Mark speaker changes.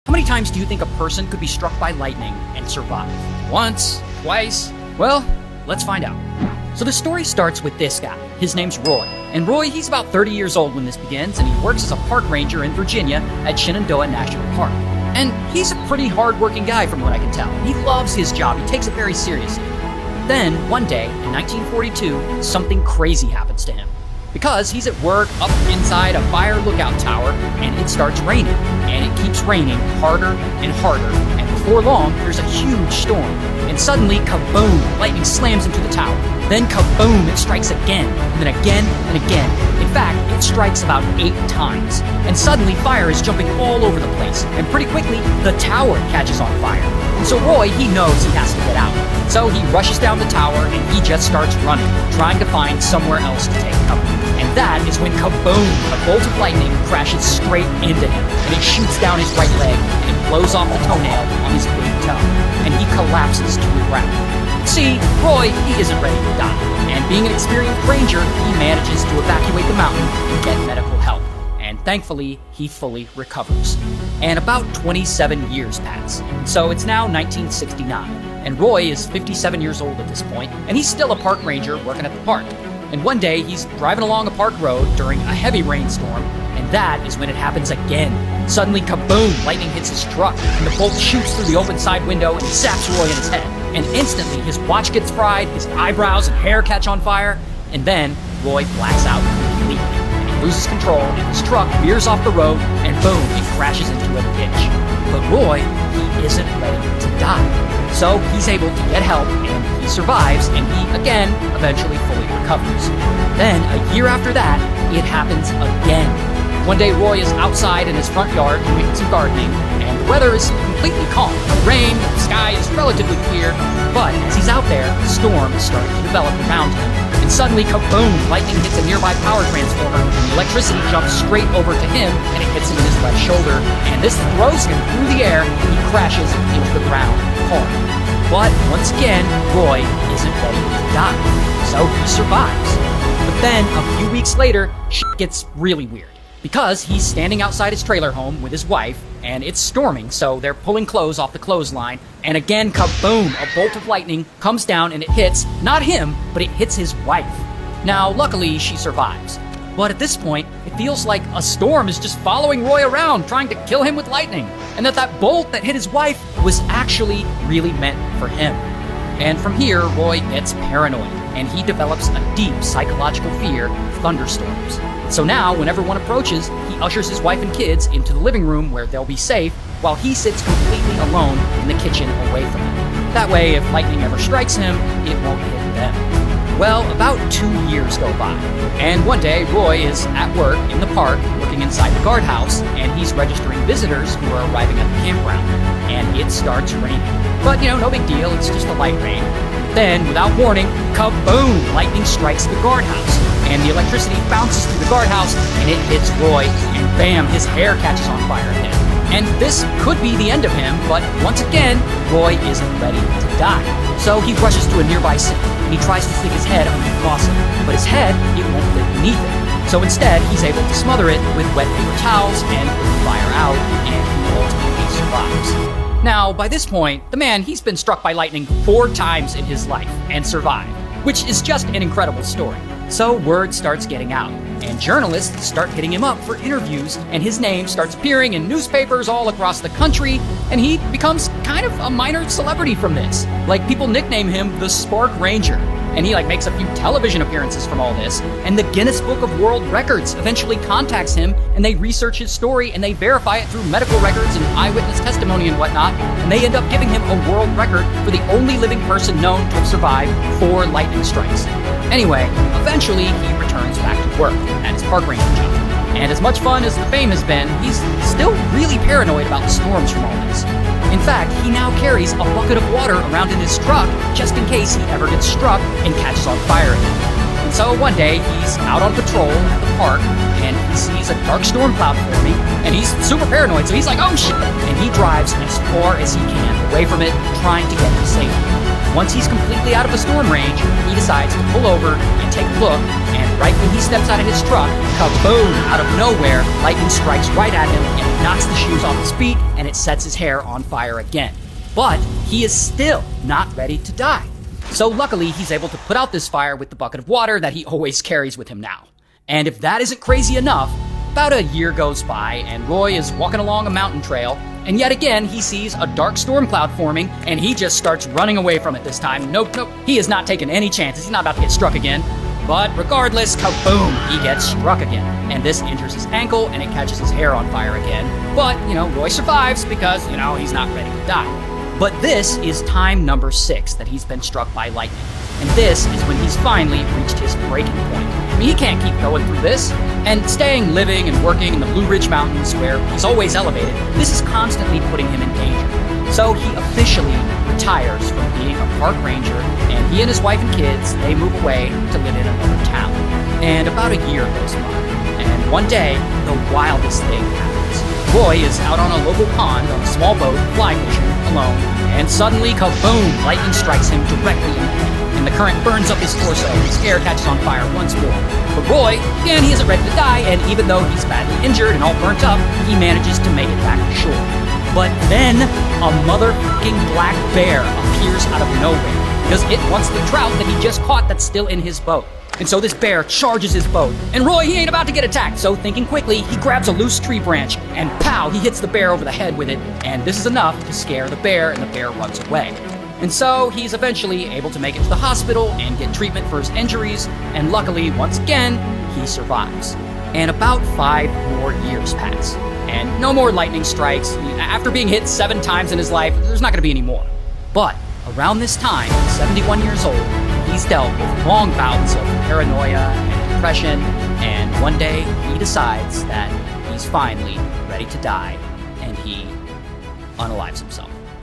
Speaker 1: How many times do you think a person could be struck by lightning and survive? Once? Twice? Well, let's find out. So the story starts with this guy. His name's Roy. And Roy, he's about 30 years old when this begins, and he works as a park ranger in Virginia at Shenandoah National Park. And he's a pretty hard-working guy from what I can tell. He loves his job. He takes it very seriously. Then, one day, in 1942, something crazy happens to him. Because he's at work up inside a fire lookout tower, and it starts raining. And it keeps raining harder and harder, and before long, there's a huge storm. And suddenly, kaboom, lightning slams into the tower. Then kaboom, it strikes again, and then again, and again. In fact, it strikes about 8 times. And suddenly, fire is jumping all over the place, and pretty quickly, the tower catches on fire. And so Roy, he knows he has to get out. So he rushes down the tower, and he just starts running, trying to find somewhere else to take cover. And that is when kaboom, a bolt of lightning crashes straight into him, and it shoots down his right leg, and it blows off the toenail on his big toe, and he collapses to the ground. See, Roy, he isn't ready to die, and being an experienced ranger, he manages to evacuate the mountain and get medical help, and thankfully, he fully recovers. And about 27 years pass, so it's now 1969, and Roy is 57 years old at this point, and he's still a park ranger working at the park. And one day, he's driving along a park road during a heavy rainstorm, and that is when it happens again. Suddenly, kaboom, lightning hits his truck, and the bolt shoots through the open side window and zaps Roy in his head. And instantly, his watch gets fried, his eyebrows and hair catch on fire, and then Roy blacks out completely. And he loses control, and his truck veers off the road, and boom, it crashes into a ditch. But Roy, he isn't ready to die. So he's able to get help, and he survives, and he, again, eventually fully recovers. Then, a year after that, it happens again. One day, Roy is outside in his front yard doing some gardening, and the weather is completely calm. No rain, the sky is relatively clear, but as he's out there, a storm is starting to develop around him. And suddenly, kaboom, lightning hits a nearby power transformer, and the electricity jumps straight over to him, and it hits him in his left shoulder, and this throws him through the air, and he crashes into the ground hard. But once again, Roy isn't ready to die, so he survives. But then, a few weeks later, shit gets really weird. Because he's standing outside his trailer home with his wife, and it's storming, so they're pulling clothes off the clothesline, and again, kaboom, a bolt of lightning comes down and it hits, not him, but it hits his wife. Now, luckily, she survives. But at this point, it feels like a storm is just following Roy around, trying to kill him with lightning, and that bolt that hit his wife was actually really meant for him. And from here, Roy gets paranoid, and he develops a deep psychological fear of thunderstorms. So now, whenever one approaches, he ushers his wife and kids into the living room where they'll be safe, while he sits completely alone in the kitchen away from them. That way, if lightning ever strikes him, it won't hit them. Well, about 2 years go by, and one day, Roy is at work in the park, looking inside the guardhouse, and he's registering visitors who are arriving at the campground, and it starts raining. But, no big deal, it's just a light rain. Then, without warning, kaboom, lightning strikes the guardhouse, and the electricity bounces through the guardhouse, and it hits Roy, and bam, his hair catches on fire again. And this could be the end of him, but once again, Roy isn't ready to die. So he rushes to a nearby sink, and he tries to stick his head under the faucet, but his head, it won't fit beneath it. So instead, he's able to smother it with wet paper towels and put the fire out, and he ultimately survives. Now, by this point, the man, he's been struck by lightning 4 times in his life and survived, which is just an incredible story. So word starts getting out, and journalists start hitting him up for interviews, and his name starts appearing in newspapers all across the country, and he becomes kind of a minor celebrity from this. Like, people nickname him the Spark Ranger, and he makes a few television appearances from all this, and the Guinness Book of World Records eventually contacts him, and they research his story, and they verify it through medical records and eyewitness testimony and whatnot, and they end up giving him a world record for the only living person known to have survived 4 lightning strikes. Anyway, eventually he returns back to work at his park ranger job. And as much fun as the fame has been, he's still really paranoid about the storms from all this. In fact, he now carries a bucket of water around in his truck just in case he ever gets struck and catches on fire again. And so one day, he's out on patrol at the park, and he sees a dark storm cloud forming, and he's super paranoid, so he's like, oh shit! And he drives as far as he can away from it, trying to get to safety. Once he's completely out of the storm range, he decides to pull over and take a look, and right when he steps out of his truck, kaboom! Out of nowhere, lightning strikes right at him and it knocks the shoes off his feet and it sets his hair on fire again. But he is still not ready to die. So luckily, he's able to put out this fire with the bucket of water that he always carries with him now. And if that isn't crazy enough, about a year goes by and Roy is walking along a mountain trail, and yet again he sees a dark storm cloud forming and he just starts running away from it this time. Nope, he is not taking any chances. He's not about to get struck again. But regardless, kaboom, he gets struck again. And this injures his ankle and it catches his hair on fire again. But, Roy survives because, he's not ready to die. But this is time number 6 that he's been struck by lightning. And this is when he's finally reached his breaking point. I mean, he can't keep going through this. And staying, living, and working in the Blue Ridge Mountains where he's always elevated, this is constantly putting him in danger. So he officially retires from being a park ranger, and he and his wife and kids, they move away to live in another town. And about a year goes by, and one day, the wildest thing happens. Roy is out on a local pond on a small boat, fly fishing, alone, and suddenly, kaboom, lightning strikes him directly in the head. And the current burns up his torso, and his hair catches on fire once more. But Roy, again, he isn't ready to die, and even though he's badly injured and all burnt up, he manages to make it back to shore. But then, a motherfucking black bear appears out of nowhere, because it wants the trout that he just caught that's still in his boat. And so this bear charges his boat, and Roy, he ain't about to get attacked, so thinking quickly, he grabs a loose tree branch, and pow, he hits the bear over the head with it, and this is enough to scare the bear, and the bear runs away. And so he's eventually able to make it to the hospital and get treatment for his injuries, and luckily, once again, he survives. And about 5 more years pass, and no more lightning strikes. After being hit 7 times in his life, there's not going to be any more. But around this time, 71 years old, he's dealt with long bouts of paranoia and depression, and one day he decides that he's finally ready to die, and he unalives himself.